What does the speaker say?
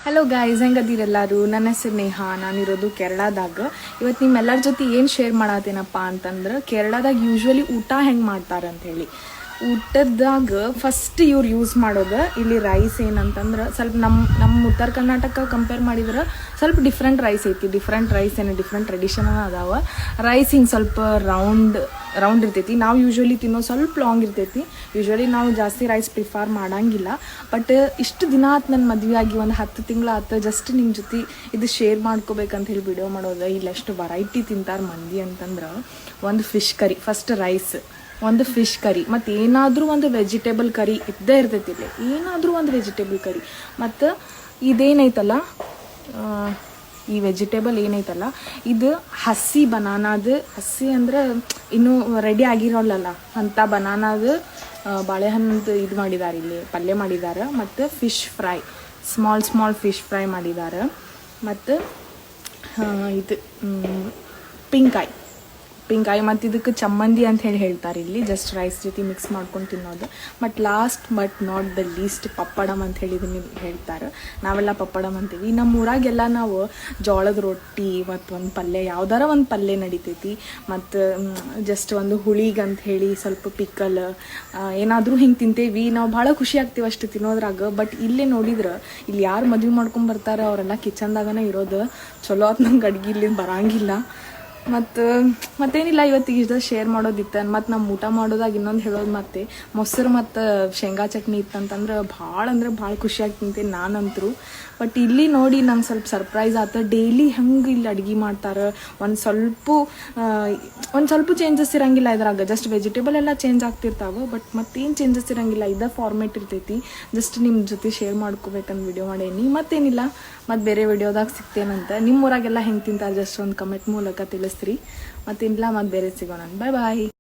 Hello guys, ಹೆಂಗದಿರೆಲ್ಲರೂ? ನನ್ನ ಹೆಸರು ನೇಹಾ. ನಾನಿರೋದು ಕೇರಳದಾಗ. ಇವತ್ತು ನಿಮ್ಮೆಲ್ಲರ ಜೊತೆ ಏನು ಶೇರ್ ಮಾಡತ್ತೇನಪ್ಪ ಅಂತಂದ್ರೆ, ಕೇರಳದಾಗ ಯೂಶ್ವಲಿ ಊಟ ಹೆಂಗೆ ಮಾಡ್ತಾರೆ ಅಂಥೇಳಿ. ಊಟದಾಗ ಫಸ್ಟ್ ಇವ್ರು ಯೂಸ್ ಮಾಡೋದು ಇಲ್ಲಿ ರೈಸ್ ಏನಂತಂದ್ರೆ ಸ್ವಲ್ಪ ನಮ್ಮ ಉತ್ತರ ಕರ್ನಾಟಕ ಕಂಪೇರ್ ಮಾಡಿದ್ರೆ ಸ್ವಲ್ಪ ಡಿಫ್ರೆಂಟ್ ರೈಸ್ ಐತಿ. ಡಿಫ್ರೆಂಟ್ ರೈಸ್ ಏನು ಡಿಫ್ರೆಂಟ್ ಟ್ರೆಡಿಷನ್ ಅದಾವ. ರೈಸ್ ಹಿಂಗೆ ಸ್ವಲ್ಪ ರೌಂಡ್ ಇರ್ತೈತಿ. ನಾವು ಯೂಶ್ವಲಿ ತಿನ್ನೋ ಸ್ವಲ್ಪ ಲಾಂಗ್ ಇರ್ತೈತಿ. ಯೂಶ್ವಲಿ ನಾವು ಜಾಸ್ತಿ ರೈಸ್ ಪ್ರಿಫರ್ ಮಾಡಂಗಿಲ್ಲ. ಬಟ್ ಇಷ್ಟು ದಿನ ಆತು ನನ್ನ ಮದುವೆ ಆಗಿ ಒಂದು 10 ತಿಂಗಳು ಆತು. ಜಸ್ಟ್ ನಿಮ್ಮ ಜೊತೆ ಇದು ಶೇರ್ ಮಾಡ್ಕೋಬೇಕಂತ ಹೇಳಿ ವಿಡಿಯೋ ಮಾಡೋದು. ಇಲ್ಲಿ ಎಷ್ಟು ವೆರೈಟಿ ತಿಂತಾರೆ ಮಂದಿ ಅಂತಂದ್ರೆ, ಒಂದು ಫಿಶ್ ಕರಿ, ಫಸ್ಟ್ ರೈಸ್, ಒಂದು ಫಿಶ್ ಕರಿ, ಮತ್ತು ಏನಾದರೂ ಒಂದು ವೆಜಿಟೇಬಲ್ ಕರಿ ಇದ್ದೇ ಇರ್ತೈತಿ. ಇಲ್ಲಿ ಏನಾದರೂ ಒಂದು ವೆಜಿಟೇಬಲ್ ಕರಿ. ಮತ್ತು ಇದೇನೈತಲ್ಲ, ಈ ವೆಜಿಟೇಬಲ್ ಏನೈತಲ್ಲ, ಇದು ಹಸಿ ಬನಾನಾದು, ಹಸಿ ಅಂದ್ರೆ ಇನ್ನೂ ರೆಡಿ ಆಗಿರೋಲ್ಲಲ್ಲ ಅಂಥ ಬನಾನಾದು ಬಾಳೆಹಣ್ಣು ಇದು ಮಾಡಿದ್ದಾರೆ, ಇಲ್ಲಿ ಪಲ್ಯ ಮಾಡಿದ್ದಾರೆ. ಮತ್ತು fish fry, small fish fry ಮಾಡಿದ್ದಾರೆ. ಮತ್ತು ಇದು ಪಿಂಕಾಯಿ ಮತ್ತು ಇದಕ್ಕೆ ಚಮ್ಮಂದಿ ಅಂತ ಹೇಳ್ತಾರೆ ಇಲ್ಲಿ. ಜಸ್ಟ್ ರೈಸ್ ಜೊತೆ ಮಿಕ್ಸ್ ಮಾಡ್ಕೊಂಡು ತಿನ್ನೋದು. But last but not the least pappadam ಅಂತ ಹೇಳಿದನ್ನು ಹೇಳ್ತಾರೆ. ನಾವೆಲ್ಲ ಪಪ್ಪಡಮ್ ಅಂತೀವಿ. ನಮ್ಮ ಊರಾಗೆಲ್ಲ ನಾವು ಜೋಳದ ರೊಟ್ಟಿ ಮತ್ತು ಒಂದು ಪಲ್ಯ, ಯಾವ್ದಾರ ಒಂದು ಪಲ್ಯ ನಡಿತೈತಿ. ಮತ್ತು ಜಸ್ಟ್ ಒಂದು ಹುಳಿಗೆ ಅಂತ ಹೇಳಿ ಸ್ವಲ್ಪ ಪಿಕ್ಕಲ್ ಏನಾದರೂ ಹಿಂಗೆ ತಿಂತೇವಿ. ನಾವು ಭಾಳ ಖುಷಿ ಆಗ್ತೀವಿ ಅಷ್ಟು ತಿನ್ನೋದ್ರಾಗ. ಬಟ್ ಇಲ್ಲೇ ನೋಡಿದ್ರೆ ಇಲ್ಲಿ ಯಾರು ಮದುವೆ ಮಾಡ್ಕೊಂಡು ಬರ್ತಾರೆ ಅವರೆಲ್ಲ ಕಿಚನ್ದಾಗನೇ ಇರೋದು. ಚಲೋ ಆತು, ನಂಗೆ ಅಡ್ಗೆ ಇಲ್ಲಿಂದ ಬರೋಂಗಿಲ್ಲ. ಮತ್ತೇನಿಲ್ಲ, ಇವತ್ತಿಗೆ ಇಷ್ಟ ಶೇರ್ ಮಾಡೋದಿತ್ತು. ಮತ್ತು ನಮ್ಮ ಊಟ ಮಾಡೋದಾಗ ಇನ್ನೊಂದು ಹೇಳೋದು, ಮತ್ತೆ ಮೊಸರು ಮತ್ತು ಶೇಂಗಾ ಚಟ್ನಿ ಇತ್ತಂತಂದ್ರೆ ಭಾಳ ಖುಷಿಯಾಗಿ ತಿಂತೀನಿ ನಾನಂತರೂ. ಬಟ್ ಇಲ್ಲಿ ನೋಡಿ ನಂಗೆ ಸ್ವಲ್ಪ ಸರ್ಪ್ರೈಸ್ ಆಯ್ತು. ಡೈಲಿ ಹೆಂಗೆ ಇಲ್ಲಿ ಅಡುಗೆ ಮಾಡ್ತಾರೆ, ಒಂದು ಸ್ವಲ್ಪ ಚೇಂಜಸ್ ಇರೋಂಗಿಲ್ಲ ಇದ್ರಾಗ. ಜಸ್ಟ್ ವೆಜಿಟೇಬಲ್ ಎಲ್ಲ ಚೇಂಜ್ ಆಗ್ತಿರ್ತಾವೆ. ಬಟ್ ಮತ್ತೇನು ಚೇಂಜಸ್ ಇರೋಂಗಿಲ್ಲ, ಇದೇ ಫಾರ್ಮೇಟ್ ಇರ್ತೈತಿ. ಜಸ್ಟ್ ನಿಮ್ಮ ಜೊತೆ ಶೇರ್ ಮಾಡ್ಕೋಬೇಕಂತ ವಿಡಿಯೋ ಮಾಡೇನಿ. ಮತ್ತೇನಿಲ್ಲ, ಮತ್ತು ಬೇರೆ ವಿಡಿಯೋದಾಗ ಸಿಗ್ತೇನಂತ. ನಿಮ್ಮ ಊರಾಗೆಲ್ಲ ಹೆಂಗೆ ತಿಂತಾರೆ ಜಸ್ಟ್ ಒಂದು ಕಮೆಂಟ್ ಮೂಲಕ ತಿಳಿಸ್ರಿ. ಮತ್ತೇನಿಲ್ಲ, ಮತ್ತು ಬೇರೆ ಸಿಗೋಣ. ಬಾಯ್.